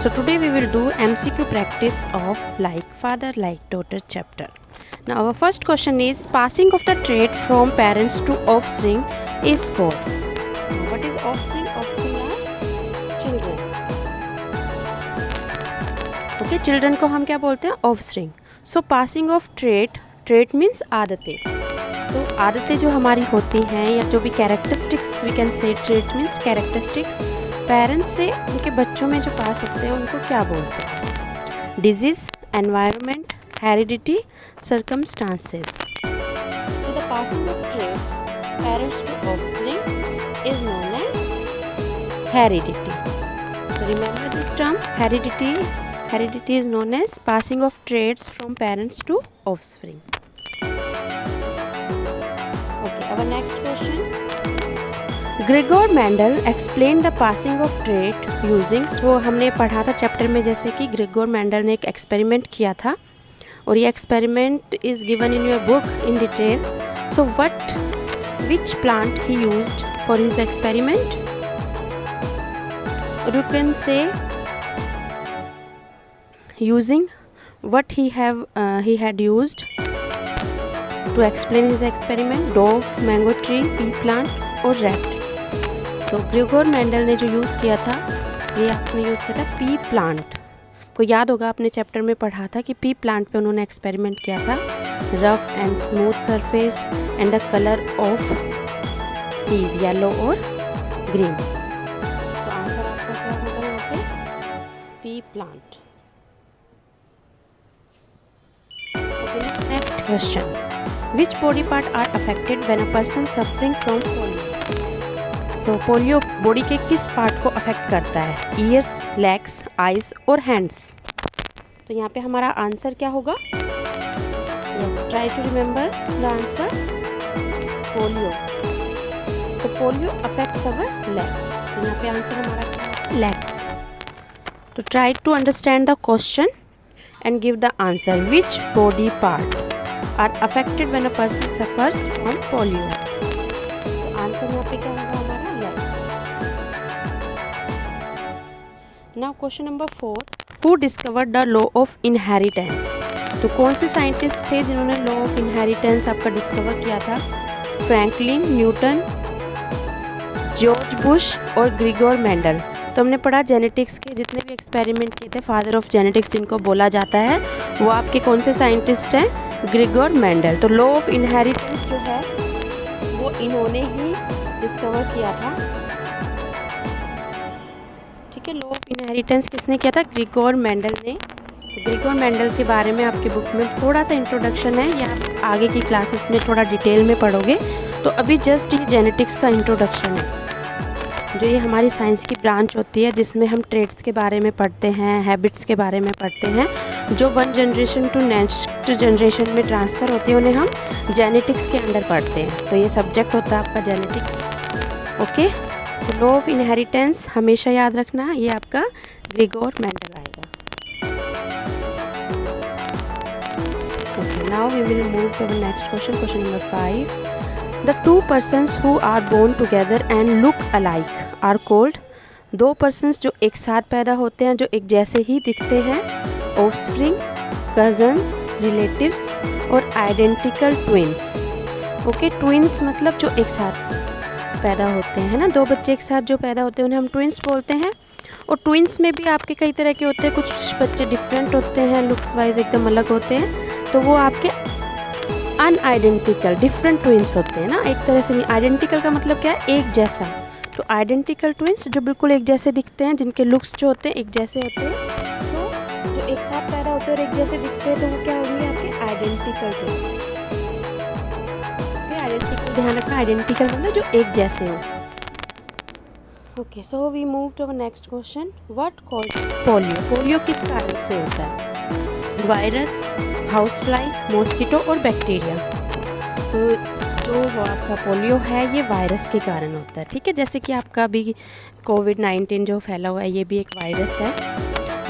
So today we will do MCQ practice of like father like daughter chapter. Now our first question is passing of the trait from parents to offspring is called. Now what is offspring? Offspring are children. Okay, children को हम क्या बोलते हैं? Offspring. So passing of trait means आदतें. तो आदतें जो हमारी होती हैं या जो भी characteristics we can say trait means characteristics parents से उनके बच्चों में जो पास होते हैं उनको क्या बोलते हैं? Disease, environment, heredity, circumstances. So the passing of traits parents to offspring is known as heredity. So remember this term heredity. Heredity is known as passing of traits from parents to offspring. Okay, our next question. Gregor Mendel explain the passing of trait using. तो हमने पढ़ा था chapter में जैसे कि Gregor Mendel ने एक experiment किया था और ये experiment is given in your book in detail. So which plant he used for his experiment? You can say using what he had used to explain his experiment. Dogs, mango tree, pea plant और rat. So Gregor Mendel ने जो use किया था ये आपने use किया था P plant को. याद होगा आपने चैप्टर में पढ़ा था कि पी प्लांट पे उन्होंने एक्सपेरिमेंट किया था. Rough and smooth surface and the colour of peas yellow और ग्रीन. सो आंसर आपका क्या होगा यहाँ पे? Pea plant. Next question. Which body part are affected when a person suffering from polio? So polio body के किस part को affect करता है? Ears, legs, eyes और hands. तो यहाँ पे हमारा आंसर क्या होगा? Yes, try to remember the answer. Polio. So polio affects our legs. तो यहाँ पे आंसर हमारा क्या है? Legs. तो try to understand the question and give the answer. Which body part are affected when a person suffers from polio? तो answer यहाँ पे क्या होगा हमारा? legs. Now question number 4. Who discovered the law of inheritance? तो कौन से scientist थे जिन्होंने लॉ ऑफ इनहेरिटेंस आपका डिस्कवर किया था? फ्रैंकलिन, न्यूटन, जॉर्ज बुश और ग्रेगोर मेंडल. तो हमने पढ़ा जेनेटिक्स के जितने भी एक्सपेरिमेंट किए थे, फादर ऑफ जेनेटिक्स जिनको बोला जाता है, वो आपके कौन से साइंटिस्ट हैं? Gregor Mendel. तो लॉ ऑफ इनहेरिटेंस जो है वो इन्होंने ही डिस्कवर किया था. ठीक है, लॉ ऑफ इनहेरिटेंस किसने किया था? ग्रेगोर मेंडल ने. ग्रेगोर मेंडल के बारे में आपकी बुक में थोड़ा सा इंट्रोडक्शन है, या आप आगे की क्लासेस में थोड़ा डिटेल में पढ़ोगे. तो अभी जस्ट ये जेनेटिक्स का इंट्रोडक्शन है, जो ये हमारी साइंस की ब्रांच होती है जिसमें हम ट्रेड्स के बारे में पढ़ते हैं, हैबिट्स के बारे में पढ़ते हैं, जो one generation to next generation में ट्रांसफ़र होती है, उन्हें हम जेनेटिक्स के अंडर पढ़ते हैं. तो ये सब्जेक्ट होता है आपका जेनेटिक्स. ओके, तो लॉ ऑफ इनहेरिटेंस हमेशा याद रखना, ये आपका ग्रेगोर मेंडल आएगा. Okay, now we will move to the next question. Question number 5. The two persons who are born together and look alike are called. दो persons जो एक साथ पैदा होते हैं, जो एक जैसे ही दिखते हैं, offspring, cousin, relatives और identical twins. ओके, twins मतलब जो एक साथ पैदा होते हैं ना, दो बच्चे एक साथ जो पैदा होते हैं उन्हें हम twins बोलते हैं. और twins में भी आपके कई तरह के होते हैं, कुछ बच्चे डिफरेंट होते हैं, लुक्स वाइज एकदम अलग होते हैं, तो वो आपके अनआइडेंटिकल डिफरेंट ट्विंस होते हैं ना. एक तरह से नहीं, आइडेंटिकल का मतलब क्या है? एक जैसा. तो आइडेंटिकल ट्विंस जो बिल्कुल एक जैसे दिखते हैं, जिनके लुक्स जो होते हैं एक जैसे होते हैं, तो जो एक साथ पैदा होते हैं और एक जैसे दिखते हैं, तो वो क्या होंगे? आपके आइडेंटिकल ट्विंस. आइडेंटिकल ध्यान रखना, आइडेंटिकल मतलब जो एक जैसे हो. Okay, so we move to our next question. What causes polio? Polio किस कारण से होता है? वायरस, हाउस फ्लाई, मॉस्किटो और बैक्टीरिया. तो जो आपका पोलियो है ये वायरस के कारण होता है. ठीक है, जैसे कि आपका अभी कोविड-19 जो फैला हुआ है, ये भी एक वायरस है.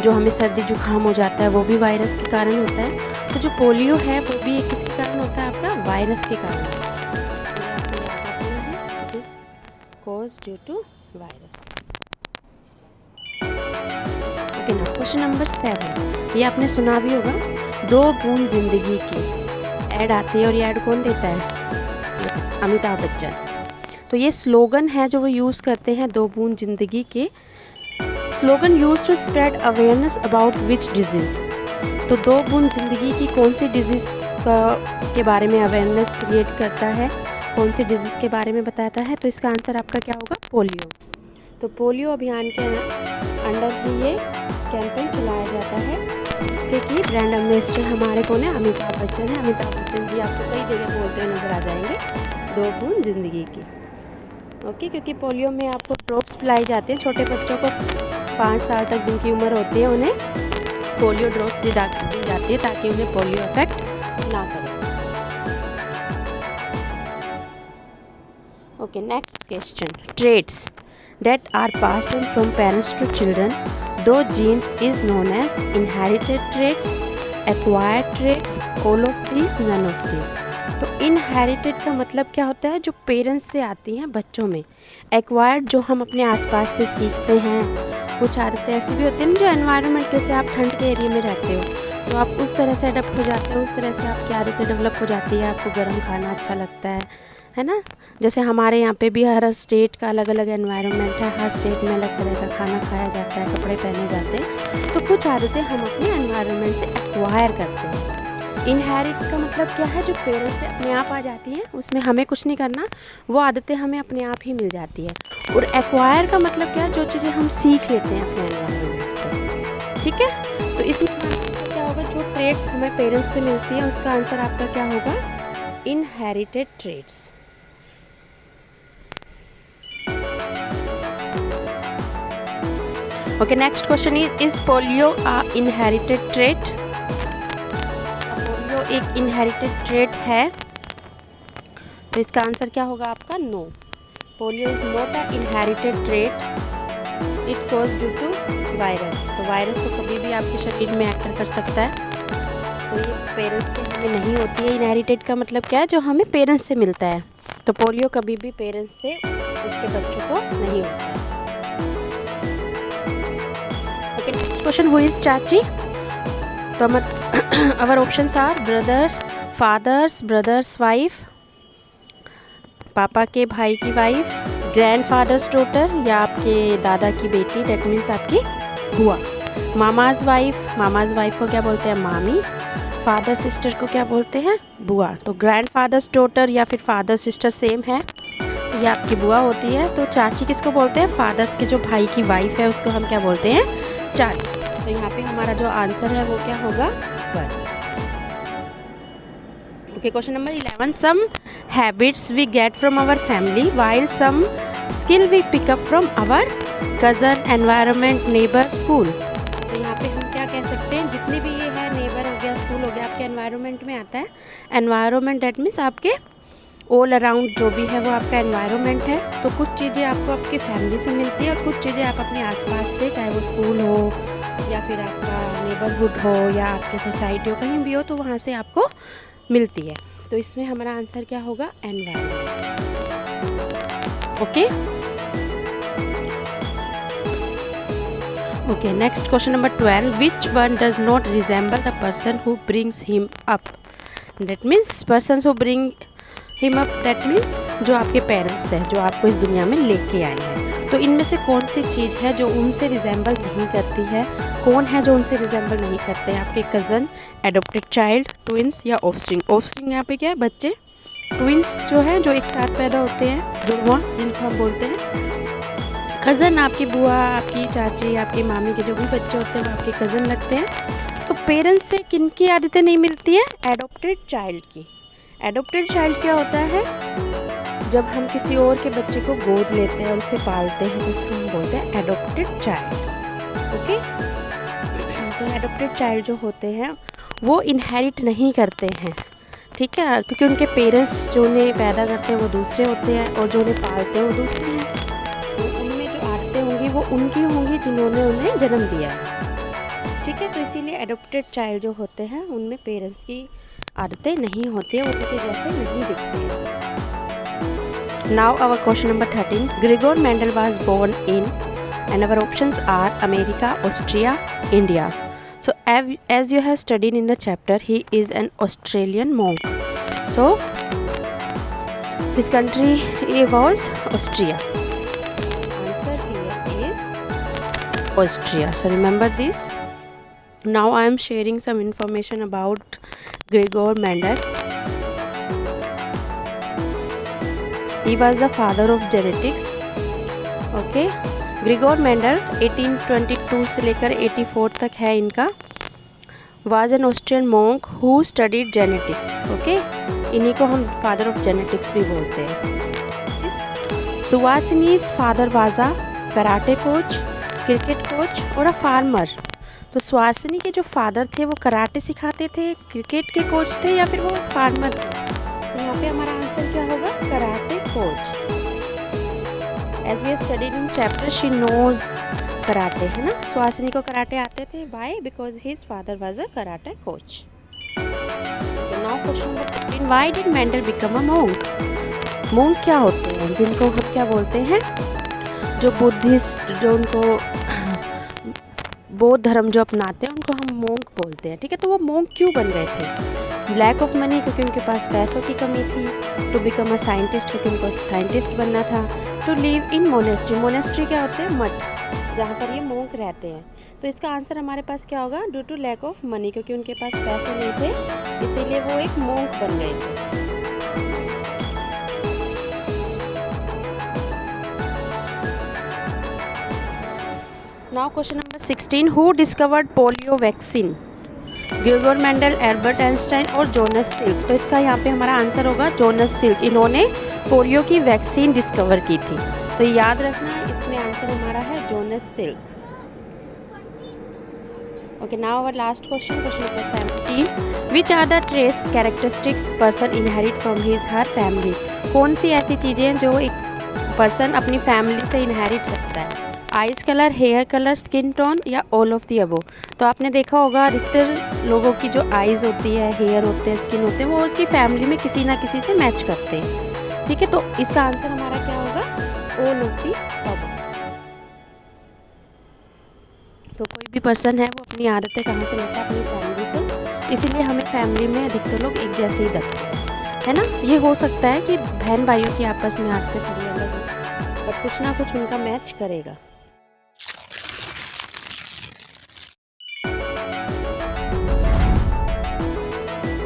जो हमें सर्दी जुकाम हो जाता है वो भी वायरस के कारण होता है. तो जो पोलियो है वो भी एक किसके कारण होता है? आपका वायरस के कारण. It is cause due to virus. Okay ना, क्वेश्चन नंबर 7, ये आपने सुना भी होगा, 2 बूंद जिंदगी की। ऐड आती है और ये ऐड कौन देता है? Yes, अमिताभ बच्चन। तो ये स्लोगन है जो वो यूज़ करते हैं, 2 बूंद जिंदगी के। Slogan use to spread awareness about which disease. तो 2 बूंद जिंदगी की कौन सी डिजीज़ के बारे में अवेयरनेस क्रिएट करता है, कौन सी डिजीज़ के बारे में बताता है? तो इसका आंसर आपका क्या होगा? पोलियो। तो पोलियो अभियान के अंडर ही ये कैंपेन चलाया जाता है, इसके की ब्रांड एम्बेसडर हमारे कौन है? अमिताभ बच्चन है। अमिताभ बच्चन जी आपको कई जगह बोलते हुए नजर आ जाएंगे 2 बूंद जिंदगी की। ओके, क्योंकि पोलियो में आपको ड्रॉप्स पिलाई जाते हैं, छोटे बच्चों को 5 साल तक जिनकी उम्र होती है उन्हें पोलियो ड्रॉप्स दी जाती है ताकि उन्हें पोलियो इफेक्ट ना करे। Okay, next question, traits that are passed on from parents to children. Those genes is known as inherited traits, acquired traits, all of these, none of these. तो inherited का मतलब क्या होता है? जो पेरेंट्स से आती हैं बच्चों में। acquired जो हम अपने आसपास से सीखते हैं। कुछ आदतें ऐसी भी होती हैं जो एनवायरनमेंट, जैसे आप ठंड के एरिया में रहते हो तो आप उस तरह से अडप्ट हो जाते हो, उस तरह से आपकी आदतें डेवलप हो जाती है, आपको गर्म खाना अच्छा लगता है ना। जैसे हमारे यहाँ पे भी हर स्टेट का अलग अलग एनवायरनमेंट है, हर स्टेट में अलग तरह का खाना खाया जाता है, कपड़े पहने जाते हैं। तो कुछ आदतें हम अपने एनवायरनमेंट से एक्वायर करते हैं। इनहेरिट का मतलब क्या है? जो पेरेंट्स से अपने आप आ जाती है, उसमें हमें कुछ नहीं करना, वो आदतें हमें अपने आप ही मिल जाती है। और एक्वायर का मतलब क्या है? जो चीज़ें हम सीख लेते हैं अपने एनवायरनमेंट से। ठीक है, तो इसमें क्या होगा? जो ट्रेट्स हमें पेरेंट्स से मिलती है उसका आंसर आपका क्या होगा? Inherited traits. Okay, next question is polio a inherited trait? Polio एक इनहेरिटेड ट्रेट है, तो इसका आंसर क्या होगा आपका? No, polio is not a inherited trait, it cause due to virus. तो वायरस तो कभी भी आपके शरीर में एंटर कर सकता है, तो ये पेरेंट्स से हमें नहीं होती है। इनहेरिटेड का मतलब क्या है? जो हमें पेरेंट्स से मिलता है। तो पोलियो कभी भी पेरेंट्स से उसके बच्चों को नहीं होता है। क्वेश्चन, हु इज चाची? तो our options are brothers, fathers, brothers wife, पापा के भाई की वाइफ, ग्रैंडफादर्स डॉटर या आपके दादा की बेटी, डेट मीन्स आपकी बुआ। मामाज वाइफ को क्या बोलते हैं? मामी। फादर सिस्टर को क्या बोलते हैं? बुआ। तो ग्रैंडफादर्स डॉटर या फिर फादर सिस्टर सेम है, तो ये आपकी बुआ होती है। तो चाची किसको बोलते हैं? फादर्स के जो भाई की वाइफ है उसको हम क्या बोलते हैं? चाची। तो यहाँ पे हमारा जो आंसर है वो क्या होगा? 1। Okay, question number 11, some habits we get from our family while some skill we pick up from our cousin, environment, neighbour, school. तो यहाँ पे हम क्या कह सकते हैं? जितने भी ये है, नेबर हो गया, स्कूल हो गया, आपके एनवायरनमेंट में आता है। एनवायरनमेंट डेट मीन्स आपके ऑल अराउंड जो भी है वो आपका एनवायरनमेंट है। तो कुछ चीज़ें आपको आपकी फैमिली से मिलती है और कुछ चीज़ें आप अपने आसपास से, चाहे वो स्कूल हो या फिर आपका नेबरहुड हो या आपके सोसाइटी हो, कहीं भी हो, तो वहाँ से आपको मिलती है। तो इसमें हमारा आंसर क्या होगा? Environment. Okay, okay, next question number 12, which one does not resemble the person who brings him up? That means person who bring him up, that means जो आपके पेरेंट्स हैं, जो आपको इस दुनिया में लेके आए हैं। तो इनमें से कौन सी चीज़ है जो उनसे रिजेंबल नहीं करती है? कौन है जो उनसे रिजेंबल नहीं करते हैं? आपके कज़न, एडोप्टेड चाइल्ड, ट्विंस या ऑफस्प्रिंग। ऑफस्प्रिंग यहाँ पे क्या है? बच्चे। ट्विंस जो है जो एक साथ पैदा होते हैं, जुड़वा, जिनको हम बोलते हैं। कज़न आपकी बुआ, आपकी चाची, आपकी मामी के जो भी बच्चे होते हैं वो आपके कज़न लगते हैं। तो पेरेंट्स से किनकी आदतें नहीं मिलती है? एडोप्टेड चाइल्ड की। एडोप्टेड चाइल्ड क्या होता है? जब हम किसी और के बच्चे को गोद लेते हैं और उसे पालते हैं तो उसको हम बोलते हैं एडोप्टेड चाइल्ड। ओके, तो एडोप्टेड चाइल्ड जो होते हैं वो इनहेरिट नहीं करते हैं, ठीक है, क्योंकि उनके पेरेंट्स जो उन्हें पैदा करते हैं वो दूसरे होते हैं और जो उन्हें पालते हैं वो दूसरे हैं। तो उनमें जो आदतें होंगी वो उनकी होंगी जिन्होंने उन्हें जन्म दिया है, ठीक है। तो इसीलिए एडोप्टेड चाइल्ड जो होते हैं उनमें पेरेंट्स की आदतें नहीं होती है, उनके जैसे नहीं दिखते हैं। Now our question number 13. Gregor Mendel was born in and our options are America, Austria, India. So as you have studied in the chapter, he is an Australian monk. So his country was Austria. Answer here is Austria. So remember this. Now I am sharing some information about Gregor Mendel. He was the father of genetics. Okay, Gregor Mendel 1822 से लेकर 84 तक है इनका. Was an Austrian monk who studied genetics. Okay, इन्हीं को हम father of genetics भी बोलते हैं. Suvasini's father was a karate coach, cricket coach और अ फार्मर. तो सुवासिनी के जो फादर थे वो कराटे सिखाते थे, क्रिकेट के कोच थे या फिर वो फार्मर थे. तो यहाँ पे हमारा आंसर क्या होगा? Karate coach. As we have studied in chapter, she knows karate, है ना. सुहासिनी को कराटे आते थे. Why? Because his father was a karate coach. So now question number 15. Why did Mendel become a monk? Monk क्या होते हैं? जिनको हम क्या बोलते हैं? जो बुद्धिस्ट, जो उनको बौद्ध धर्म जो अपनाते हैं उनको हम मोंक बोलते हैं. ठीक है, तो वो मोंक क्यों बन गए थे? लैक ऑफ मनी, क्योंकि उनके पास पैसों की कमी थी. टू बिकम अ साइंटिस्ट, क्योंकि उनको साइंटिस्ट बनना था. To live in monastery. Monastery क्या होते हैं? मठ, जहाँ पर ये मोंक रहते हैं. तो इसका आंसर हमारे पास क्या होगा? Due to lack of money, क्योंकि उनके पास पैसे नहीं थे, इसीलिए वो एक मोंक बन गए थे. Now question number 16. Who discovered polio vaccine? Gregor Mendel, Albert Einstein और जोनस सिल्क. तो इसका यहाँ पे हमारा आंसर होगा जोनस सिल्क. इन्होंने पोलियो की वैक्सीन डिस्कवर की थी. तो याद रखना है, इसमें आंसर हमारा है Jonas Salk. Okay, now our last question, question number 17. Which are the traits characteristics person inherit from his her family? कौन सी ऐसी चीज़ें हैं जो एक पर्सन अपनी फैमिली से इनहेरिट करता है? Eyes colour, hair colour, skin tone या ऑल ऑफ दी अबव. तो आपने देखा होगा अधिकतर लोगों की जो आइज़ होती है, हेयर होते हैं, स्किन होते हैं, वो उसकी फैमिली में किसी ना किसी से मैच करते हैं. ठीक है, तो इसका आंसर हमारा क्या होगा? All of the above. तो कोई भी पर्सन है वो अपनी आदतें कहाँ से लेता है? अपनी फैमिली से. इसीलिए हमें फैमिली में अधिकतर लोग एक जैसे ही दिखते हैं, है ना. ये हो सकता है कि बहन भाइयों की आपस में आदतें थोड़ी अलग हो, बट कुछ ना कुछ उनका मैच करेगा.